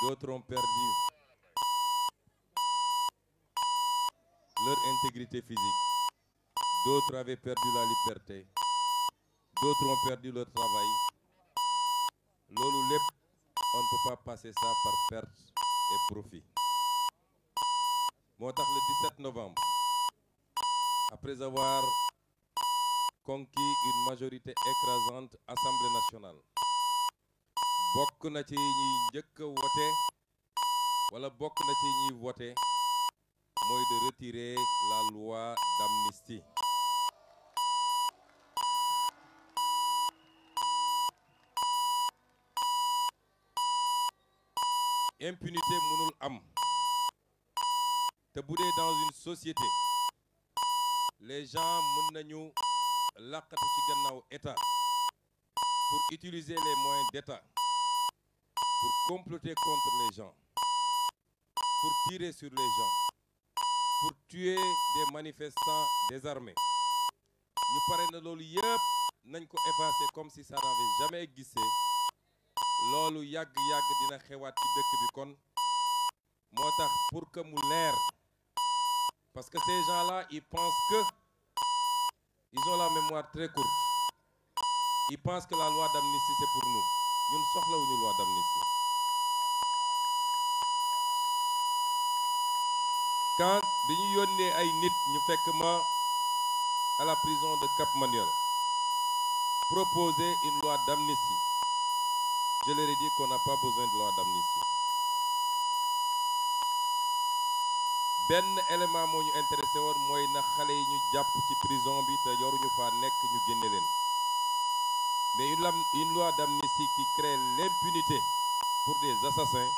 D'autres ont perdu leur intégrité physique. D'autres avaient perdu la liberté. D'autres ont perdu leur travail. Loolu lépp, on ne peut pas passer ça par perte et profit. Moo tax le 17 novembre, après avoir conquis une majorité écrasante Assemblée nationale, bokk na ci ñi njëkk a voté wala bokk na ci ñi voté mooy de retirer la loi d'amnistie. Impunité mënul am te bu dee dans une société les gens mën nañu làqatu ci gannaaw état pour utiliser les moyens d'état pour comploter contre les gens, pour tirer sur les gens, pour tuer des manifestants désarmés. Ñu pare na loolu yëpp nañ ko effacer comme si ça n'avait jamais existé. Loolu yàgg-yàgg dina xewaat ci dëkk bi kon moo tax pour que mu leer, parce que ces gens-là ils pensent que ils ont la mémoire très courte. Ils pensent que la loi d'amnistie c'est pour nous. Ñun soxlawuñu loi d'amnistie. Quand bi ñu yónnee ay nit ñu fekk ma à la prison de Cap Manuel proposer une loi d'amnistie, je leur ai dit qu'on n'a pas besoin de loi d'amnistie. Benn élément moo ñu intéressé woon mooy na xale yi ñu jàpp ci prison bi te yoruñu faa nekk ñu génne leen. Mais une loi d'amnistie qui crée l'impunité pour des assassins,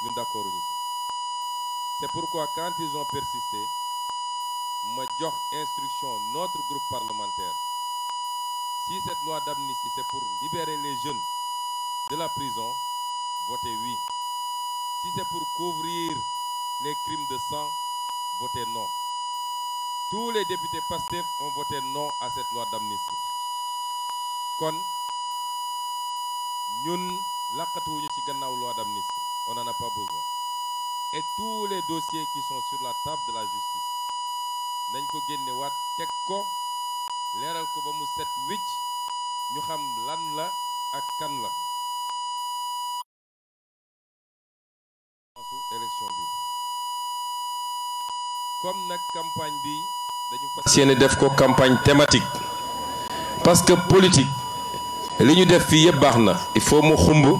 ñun d'accorduñu ci. C'est pourquoi quand ils ont persisté, ma jox instruction notre groupe parlementaire. Si cette loi d'amnistie c'est pour libérer les jeunes de la prison, votez oui. Si c'est pour couvrir les crimes de sang, votez non. Tous les députés PASTEF ont voté non à cette loi d'amnistie. Kon ñun laqatuwuñu ci gannaaw loi d'amnistie. On n'en a pas besoin. Et tous les dossiers qui sont sur la table de la justice nañ ko génne waat teg ko leeral ko ba mu set wicc ñu xam lan la ak kan la. Élection bi comme nag campagne bi dañu fas yéene def ko campagne thématique parce que politique li ñu def fii yëpp baax na. Il faut mu xumb,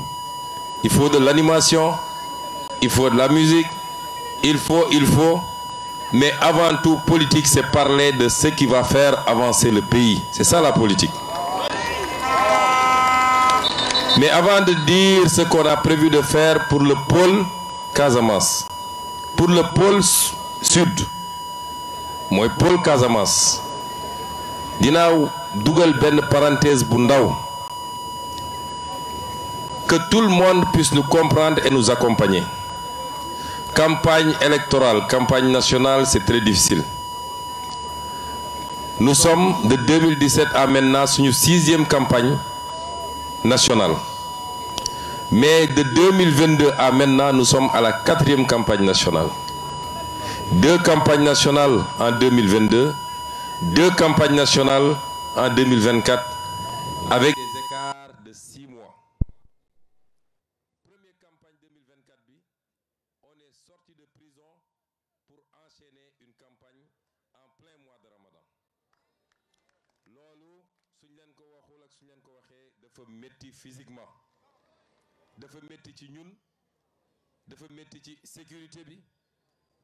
il faut de l'animation, il faut de la musique, il faut mais avant tout politique c'est parler de ce qui va faire avancer le pays. C'est ça la politique. Mais avant de dire ce qu'on a prévu de faire pour le pôle Casamance, pour le pôle sud mooy pôle Casamance, dinaa dugal benn parenthèse bu ndaw que tout le monde puisse nous comprendre et nous accompagner. Campagne électorale, campagne nationale, c'est très difficile. Nous sommes de 2017 à maintenant suñu 6e campagne nationale. Mais de 2022 à maintenant, nous sommes à la 4e campagne nationale. 2 campagnes nationales en 2022, 2 campagnes nationales en 2024, avec des écarts de 6 mois. Première campagne 2024, on est sorti de prison pour enchaîner une campagne en plein mois de Ramadan. Loolu suñ leen ko waxul ak suñ leen ko waxee dafa métti physiquement. Dafa métti ci ñun, dafa métti ci sécurité bi,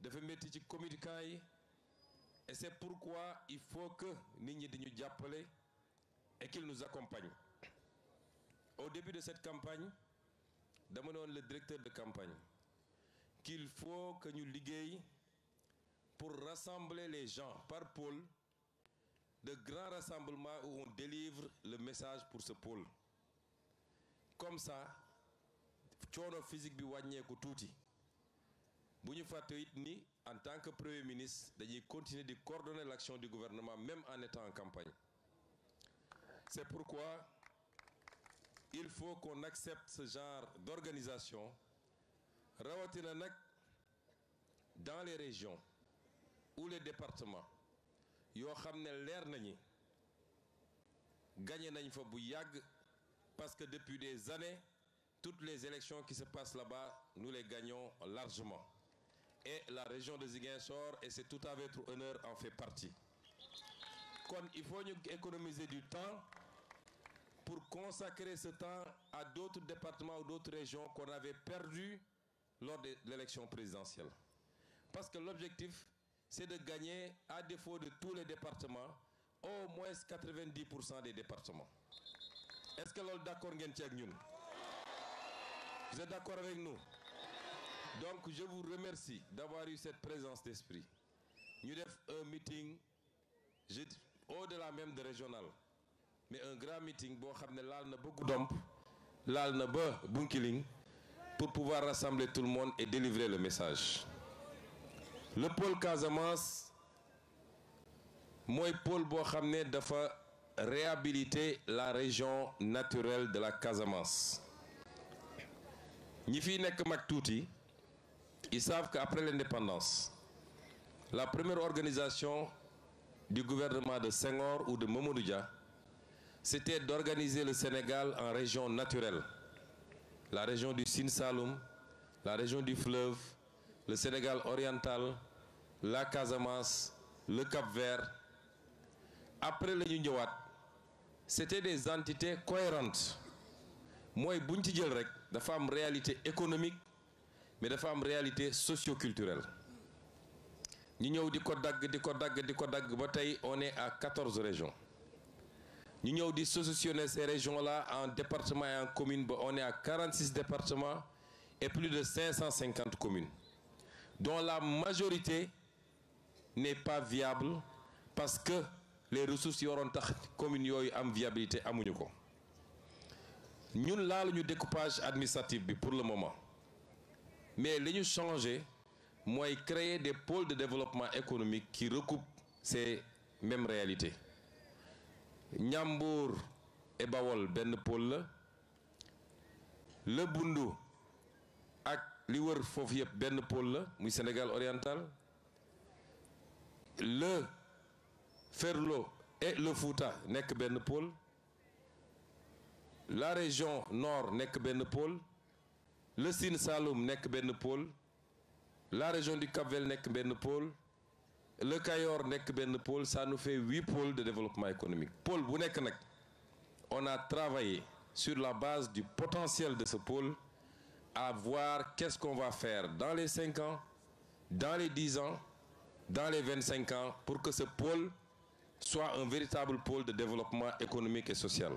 dafa métti ci communicants yi, et c'est pourquoi il faut que nit ñi di ñu jàppale et qu'ils nous accompagnent. Au début de cette campagne dama ne woon le directeur de campagne qu'il faut que ñu liggéey pour rassembler les gens par pôle, de grands rassemblements où on délivre le message pour ce pôle. Comme ça coono physique bi wàññeeku tuuti. Bu ñu fàtte it ni en tant que premier ministre dañuy continuer de coordonner l'action du gouvernement même en étant en campagne. C'est pourquoi il faut qu'on accepte ce genre d'organisation rawatina nag dans les régions ou les départements yoo xam ne leer nañi gagné nañ fa bu yàgg parce que depuis des années toutes les élections qui se passent là-bas nous les gagnons largement et la région de Ziguinchor et c'est tout à votre honneur en fait partie kon il faut ñu économiser du temps pour consacrer ce temps à d'autres départements ou d'autres régions qu'on avait perdu lors de l'élection présidentielle parce que l'objectif c'est de gagner à défaut de tous les départements au moins 90% des départements est-ce que loolu d'accord ngeen ci ak ñun vous êtes d'accord avec nous donc je vous remercie d'avoir eu cette présence d'esprit ñu def un meeting au-delà même de régional mais un grand meeting boo xam ne laal na ba Goudomp laal na ba Bunkiling pour pouvoir rassembler tout le monde et délivrer le message le pôle Casamance mooy pôle boo xam ne dafa réhabiliter la région naturelle de la Casamance ñi fiy nekk mag tuuti ils savent qu'après l'indépendance la première organisation du gouvernement de Senghor ou de Mamadou Dia c'était d'organiser le Sénégal en régions naturelles la région du Sine Saloum la région du fleuve le Sénégal oriental la Casamance le Cap-Vert après la ñu ñëwaat c'était des entités cohérentes mooy buñ ci jël rek dafa am réalité économique mais dafa am réalité socio-culturelle ñu ñëw di ko dagg ba tey on est à 14 régions ñu ñëw di sauctionner ces régions-là en départements et en communes ba on est à 46 départements et plus de 550 communes dont la majorité n'est pas viable parce que les ressources yi waroon tax communes yooyu am viabilité amuñu ko ñun laaluñu découpage administratif bi pour le moment mais li ñu changé mooy créer des pôles de développement économique qui recoupent ces mêmes réalités Ñambour et Bawol benn pôle la Bundu ak li wër foofu yëpp benn pôle la muy Sénégal oriental le Ferlo et le Fouta nekk benn pôle la région nord nekk benn pôle le Sine Saloum nekk benn pôle la région du Cap-Vert nekk benn pôle le Cayor nekk benn pôle ça nous fait 8 pôles de développement économique pôle bu nekk nag on a travaillé sur la base du potentiel de ce pôle à voir qu'est-ce qu'on va faire dans les 5 ans dans les 10 ans dans les 25 ans pour que ce pôle soit un véritable pôle de développement économique et social.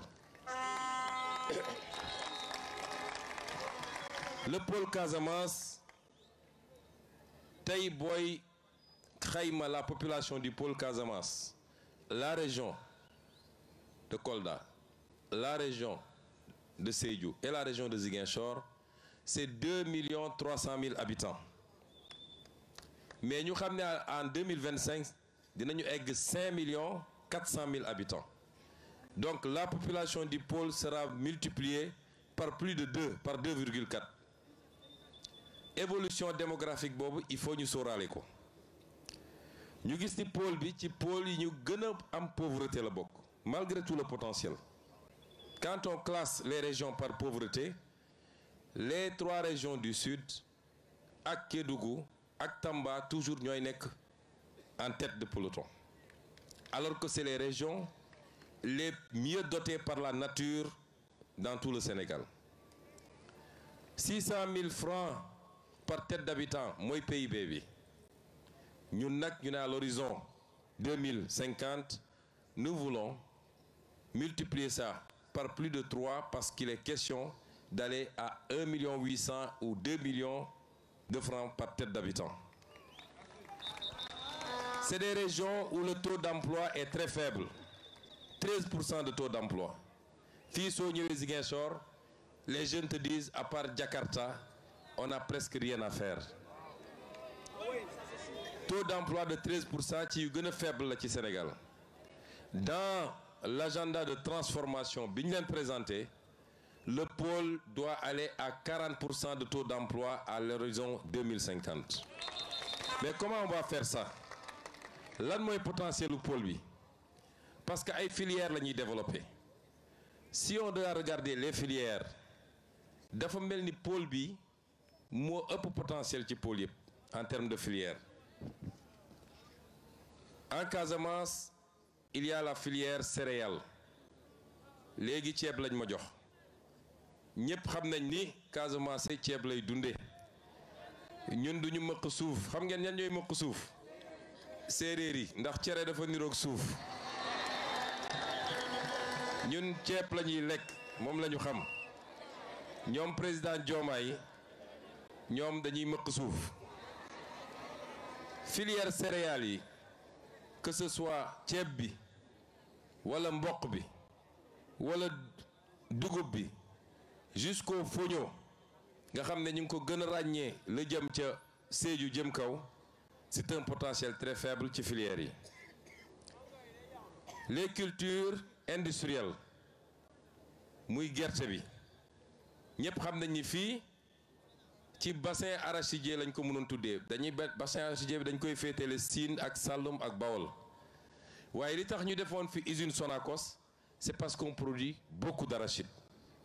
Le pôle Casamance tey booy xayma la population du pôle Casamance la région de Kolda la région de Sédhiou et la région de Ziguinchor c'est 2 300 000 habitants mais ñu xam ne en 2025 dinañu egg 5 400 000 habitants donc la population du pôle sera multipliée par plus de 2 par 2,4 évolution démographique boobu il faut ñu sóoraale ko ñu gis ni pôle bi ci pôle yi ñu gën a am pauvreté la bokk malgré tout le potentiel quand on classe les régions par pauvreté les 3 régions du sud ak Kédougou ak Tamba toujours ñooy nekk en tête de peloton alors que c'est les régions les mieux dotées par la nature dans tout le Sénégal 600 000 francs par tête d'habitant mooy PIB bi ñun nag ñu ne à l'horizon 2050 nous voulons multiplier ça par plus de 3 parce qu'il est question d'aller à 1 800 000 ou 2 millions de francs par tête d'habitant. C'est des régions où le taux d'emploi est très faible 13% de taux d'emploi fii soo ñëwee Ziguinchor les jeunes te disent à part Jakarta on n'a presque rien à faire taux d'emploi de 13% ci yu gën a faible la ci Sénégal dans l'agenda de transformation bi ñu leen présenté le pôle doit aller à 40% de taux d'emploi à l'horizon 2050. Mais comment on va faire ça? Lan mooy potentiel du pôle bi? Parce que ay filières la ñuy développer. Si on doit regarder les filières, dafa mel ni pôle bi moo ëpp potentiel ci pôle yëpp en termes de filières. En Casamance, il y a la filière céréales. Léegi ceeb lañ ma jox. Ñëpp xam nañ ni Casamance ceeb lay dunde. Ñun duñu mëq suuf. Xam ngeen ñan ñooy mëq suuf? Séeréer yi, ndax cere dafa niroog suuf. Ñun ceeb la ñuy lekk, moom la ñu xam. Ñoom président Diomaye ñoom dañuy mëq suuf. Filière céréales yi, que ce soit ceeb bi wala mboq bi wala dugub bi jusqu'au foño nga xam ne ñu ngi ko gën a ràññee la jëm ca Sédhiou jëm kaw, c'est un potentiel très faible ci filières yi. Les cultures industrielles muy gerte bi ñëpp xam nañ ni fii ci bassin arachidier lañ ko mënoon tuddee dañuy bassin arachidier bi dañ koy féetale Sine ak Saloum ak Bawol waaye li tax ñu defoon fi usine Sonacos c'est parce qu'on produit beaucoup d'arachide.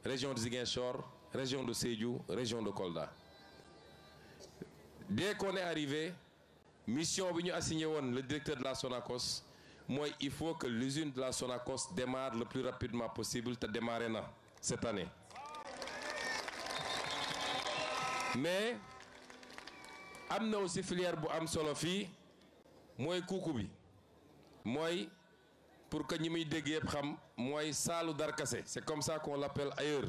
Région de Ziguinchor, région de Sédhiou, région de Kolda. Dès qu'on est arrivé, mission bi ñu assigné woon le directeur de la Sonacos mooy il faut que l'usine de la Sonacos démarre le plus rapidement possible te démarré na cette année. Mais am na aussi filière bu am solo fii mooy kuuku bi mooy pour que ñi muy dégg yëpp xam mooy saalu darkase, c'est comme ça qu'on l'appelle ailleurs.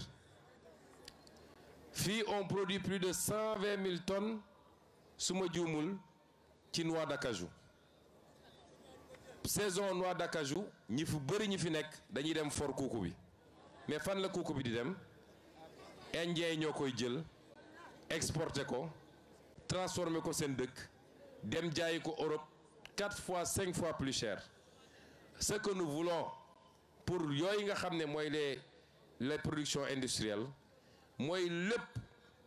Fii on produit plus de 120 000 tonnes su ma juumul ci noix d'acajou. Saison noix d'acajou ñi fu bëri ñi fi nekk dañuy dem for kuuku bi mais fan la kuuku bi di dem? Indien yi ñoo koy jël exporter ko transformer ko seen dëkk dem jaayi ko Europe 4 fois 5 fois plus cher. Ce que nous voulons pour yooyu nga xam ne mooy les productions industrielles mooy lépp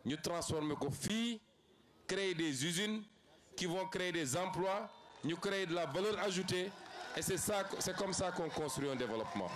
ñu transformer ko fii, créer des usines qui vont créer des emplois, ñu créer de la valeur ajoutée et c'est comme ça qu'on construit un développement.